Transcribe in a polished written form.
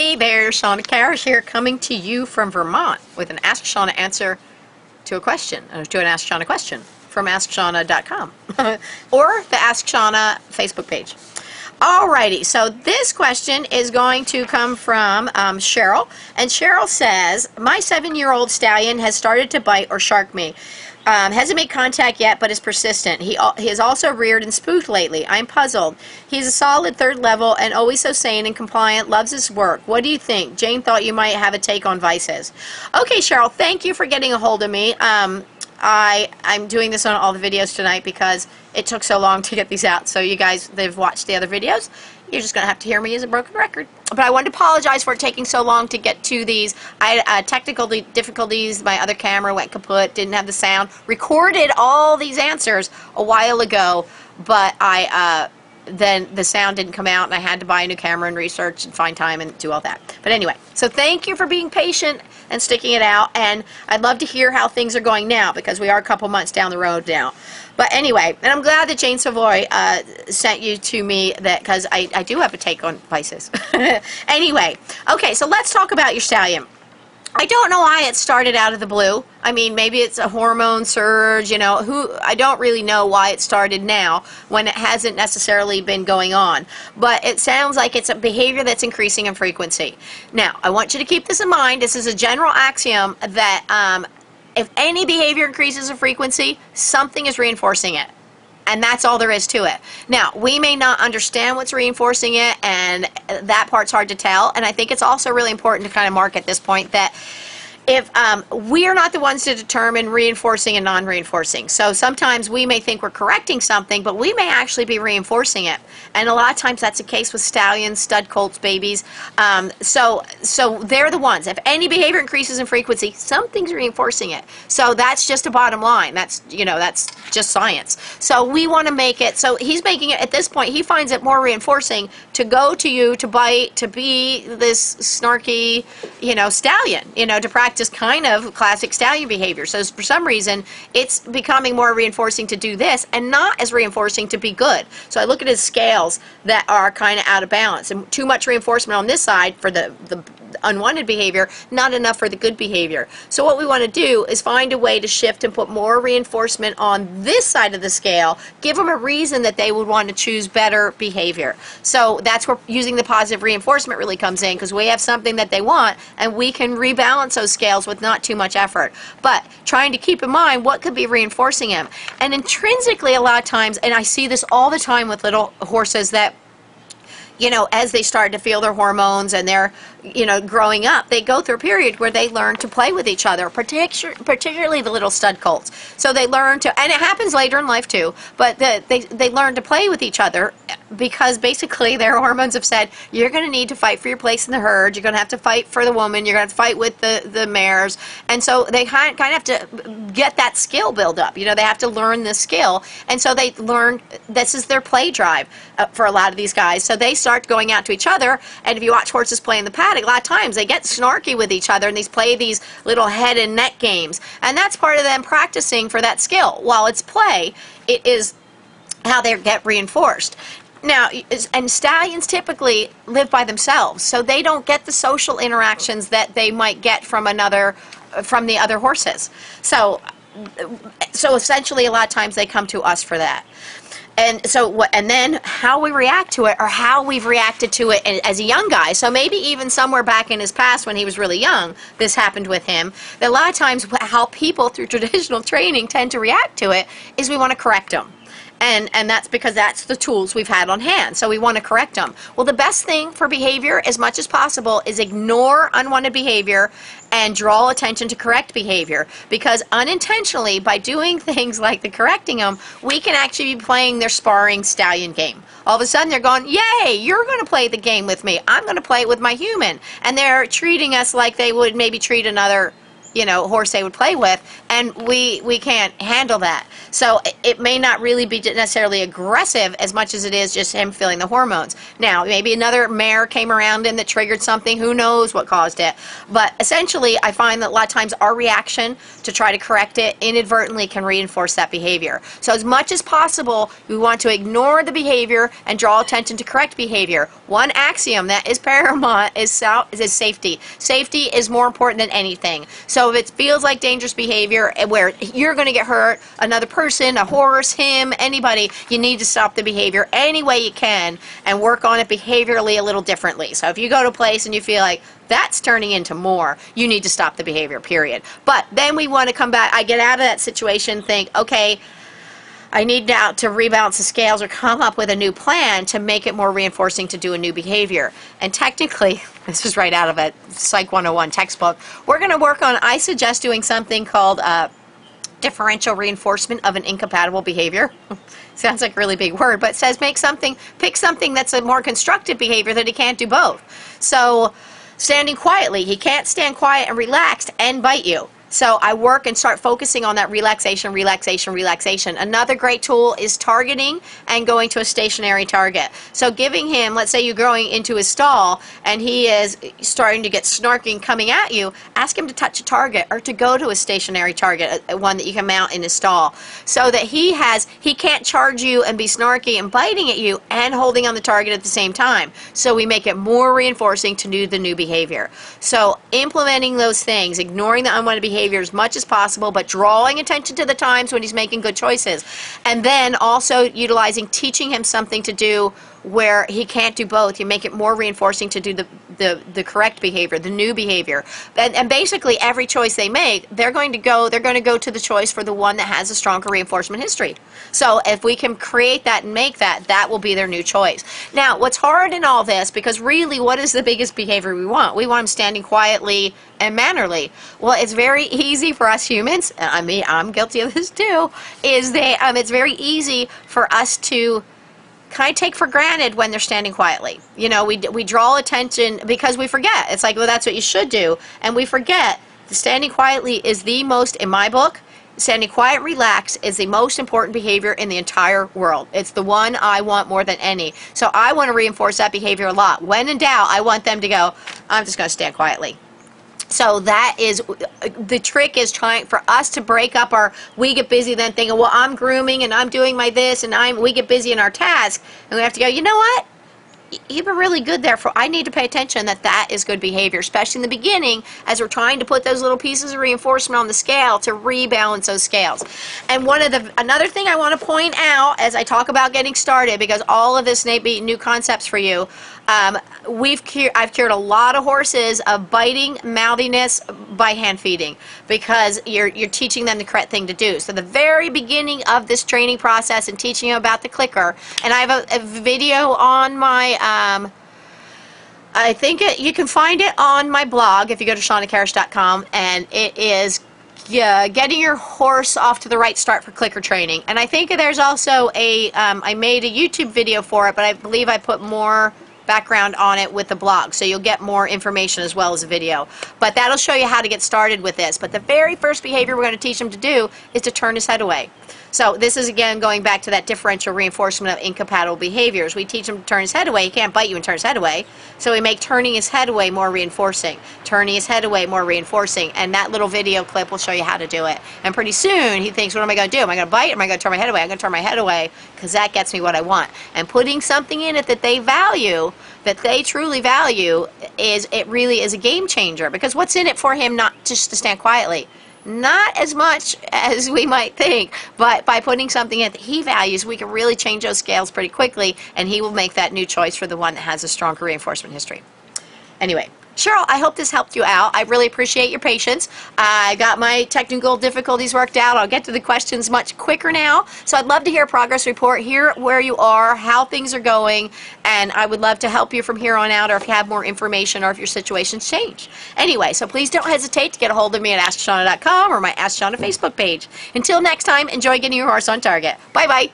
Hey there, Shawna Karrasch here, coming to you from Vermont with an Ask Shawna answer to a question, to an Ask Shawna question from AskShawna.com or the Ask Shawna Facebook page. Alrighty, so this question is going to come from Cheryl, and Cheryl says, my 7-year-old stallion has started to bite or shark me. Hasn't made contact yet, but is persistent. He has also reared and spooked lately. I'm puzzled. He's a solid 3rd level and always so sane and compliant, loves his work. What do you think? Jane thought you might have a take on vices. Okay, Cheryl, thank you for getting a hold of me. I'm doing this on all the videos tonight because it took so long to get these out. So you guys that have watched the other videos, you're just going to have to hear me as a broken record. But I wanted to apologize for it taking so long to get to these. I had technical difficulties. My other camera went kaput, didn't have the sound. Recorded all these answers a while ago, but then the sound didn't come out, and I had to buy a new camera and research and find time and do all that. But anyway, so thank you for being patient and sticking it out, and I'd love to hear how things are going now because we are a couple months down the road now. But anyway, and I'm glad that Jane Savoy sent you to me, that because I do have a take on vices. Anyway, okay, so let's talk about your stallion. I don't know why it started out of the blue. I mean, maybe it's a hormone surge, you know, I don't really know why it started now when it hasn't necessarily been going on. But it sounds like it's a behavior that's increasing in frequency. Now, I want you to keep this in mind. This is a general axiom that if any behavior increases in frequency, something is reinforcing it. And that's all there is to it. Now, we may not understand what's reinforcing it, and that part's hard to tell. And I think it's also really important to kind of mark at this point that if we are not the ones to determine reinforcing and non-reinforcing. So sometimes we may think we're correcting something, but we may actually be reinforcing it. And a lot of times that's the case with stallions, stud colts, babies. So they're the ones. If any behavior increases in frequency, something's reinforcing it. So that's just a bottom line. That's, you know, that's just science. So we want to make it, so he's making it, at this point, he finds it more reinforcing to go to you, to bite, to be this snarky, you know, stallion, you know, to practice kind of classic stallion behavior. So for some reason, it's becoming more reinforcing to do this and not as reinforcing to be good. So I look at his scales that are kind of out of balance, and too much reinforcement on this side for the unwanted behavior, not enough for the good behavior. So what we want to do is find a way to shift and put more reinforcement on this side of the scale, give them a reason that they would want to choose better behavior. So that's where using the positive reinforcement really comes in, because we have something that they want and we can rebalance those scales with not too much effort. But trying to keep in mind what could be reinforcing him. And intrinsically, a lot of times, and I see this all the time with little horses that, you know, as they start to feel their hormones and they're, you know, growing up, they go through a period where they learn to play with each other, particularly the little stud colts. So they learn to, and it happens later in life too, but they learn to play with each other because basically their hormones have said, you're going to need to fight for your place in the herd, you're going to have to fight for the woman, you're going to have to fight with the mares. And so they kind of have to get that skill build up. You know, they have to learn this skill. And so they learn, this is their play drive for a lot of these guys. So they start going out to each other, and if you watch horses play in the paddock, a lot of times they get snarky with each other and they play these little head and neck games, and that's part of them practicing for that skill. While it's play, it is how they get reinforced. Now, and stallions typically live by themselves, so they don't get the social interactions that they might get from the other horses. So essentially, a lot of times they come to us for that. And so, and then how we react to it, or how we've reacted to it as a young guy. So maybe even somewhere back in his past when he was really young, this happened with him. That a lot of times how people through traditional training tend to react to it is we want to correct them. And that's because that's the tools we've had on hand. So we want to correct them. Well, the best thing for behavior, as much as possible, is ignore unwanted behavior and draw attention to correct behavior. Because unintentionally, by doing things like the correcting them, we can actually be playing their sparring stallion game. All of a sudden, they're going, yay, you're going to play the game with me. I'm going to play it with my human. And they're treating us like they would maybe treat another horse they would play with, and we can't handle that. So it may not really be necessarily aggressive as much as it is just him feeling the hormones. Now, maybe another mare came around him that triggered something. Who knows what caused it? But essentially, I find that a lot of times our reaction to try to correct it inadvertently can reinforce that behavior. So as much as possible, we want to ignore the behavior and draw attention to correct behavior. One axiom that is paramount is safety. Safety is more important than anything. So if it feels like dangerous behavior where you're going to get hurt, another person, a horse, him, anybody, you need to stop the behavior any way you can and work on it behaviorally a little differently. So if you go to a place and you feel like that's turning into more, you need to stop the behavior, period. But then we want to come back, I get out of that situation, think, okay, I need now to rebalance the scales or come up with a new plan to make it more reinforcing to do a new behavior. And technically, this is right out of a Psych 101 textbook, we're going to work on, I suggest doing something called differential reinforcement of an incompatible behavior. Sounds like a really big word, but it says pick something that's a more constructive behavior that he can't do both. So standing quietly, he can't stand quiet and relaxed and bite you. So I work and start focusing on that relaxation, relaxation, relaxation. Another great tool is targeting and going to a stationary target. So giving him, let's say you're going into his stall and he is starting to get snarking coming at you, ask him to touch a target or to go to a stationary target, one that you can mount in his stall, so that he can't charge you and be snarky and biting at you and holding on the target at the same time. So we make it more reinforcing to do the new behavior. So implementing those things, ignoring the unwanted behavior as much as possible, but drawing attention to the times when he's making good choices. And then also utilizing teaching him something to do where he can't do both. You make it more reinforcing to do the correct behavior, the new behavior. And basically every choice they make, they're going to go to the choice for the one that has a stronger reinforcement history. So if we can create that and make that, that will be their new choice. Now, what's hard in all this, because really what is the biggest behavior we want? We want them standing quietly and mannerly. Well, it's very easy for us humans, and I mean, I'm guilty of this too, it's very easy for us to kind of take for granted when they're standing quietly. We draw attention because we forget. It's like, well, that's what you should do. And we forget that standing quietly is the most, in my book, standing quiet, relaxed is the most important behavior in the entire world. It's the one I want more than any. So I want to reinforce that behavior a lot. When in doubt, I want them to go, I'm just going to stand quietly. So that is, the trick is trying for us to break up we get busy then thinking, well, I'm grooming and I'm doing my this and we get busy in our task. And we have to go, you know what? You've been really good there. I need to pay attention that is good behavior, especially in the beginning as we're trying to put those little pieces of reinforcement on the scale to rebalance those scales. And another thing I want to point out as I talk about getting started, because all of this may be new concepts for you, I've cured a lot of horses of biting, mouthiness by hand feeding, because you're teaching them the correct thing to do. So the very beginning of this training process and teaching them about the clicker, and I have a video on my I think you can find it on my blog if you go to shawnakarrasch.com, and it is getting your horse off to the right start for clicker training. And I think there's also I made a YouTube video for it, but I believe I put more background on it with the blog, so you'll get more information as well as a video. But that'll show you how to get started with this. But the very first behavior we're going to teach him to do is to turn his head away. So this is again going back to that differential reinforcement of incompatible behaviors. We teach him to turn his head away. He can't bite you and turn his head away. So we make turning his head away more reinforcing. Turning his head away more reinforcing. And that little video clip will show you how to do it. And pretty soon he thinks, what am I going to do? Am I going to bite? Or am I going to turn my head away? I'm going to turn my head away because that gets me what I want. And putting something in it that they value, that they truly value, it really is a game changer. Because what's in it for him not just to stand quietly? Not as much as we might think, but by putting something in that he values, we can really change those scales pretty quickly, and he will make that new choice for the one that has a stronger reinforcement history. Anyway, Cheryl, I hope this helped you out. I really appreciate your patience. I got my technical difficulties worked out. I'll get to the questions much quicker now. So I'd love to hear a progress report, hear where you are, how things are going, and I would love to help you from here on out, or if you have more information, or if your situation's changed. Anyway, so please don't hesitate to get a hold of me at AskShawna.com or my Ask Shawna Facebook page. Until next time, enjoy getting your horse on target. Bye-bye.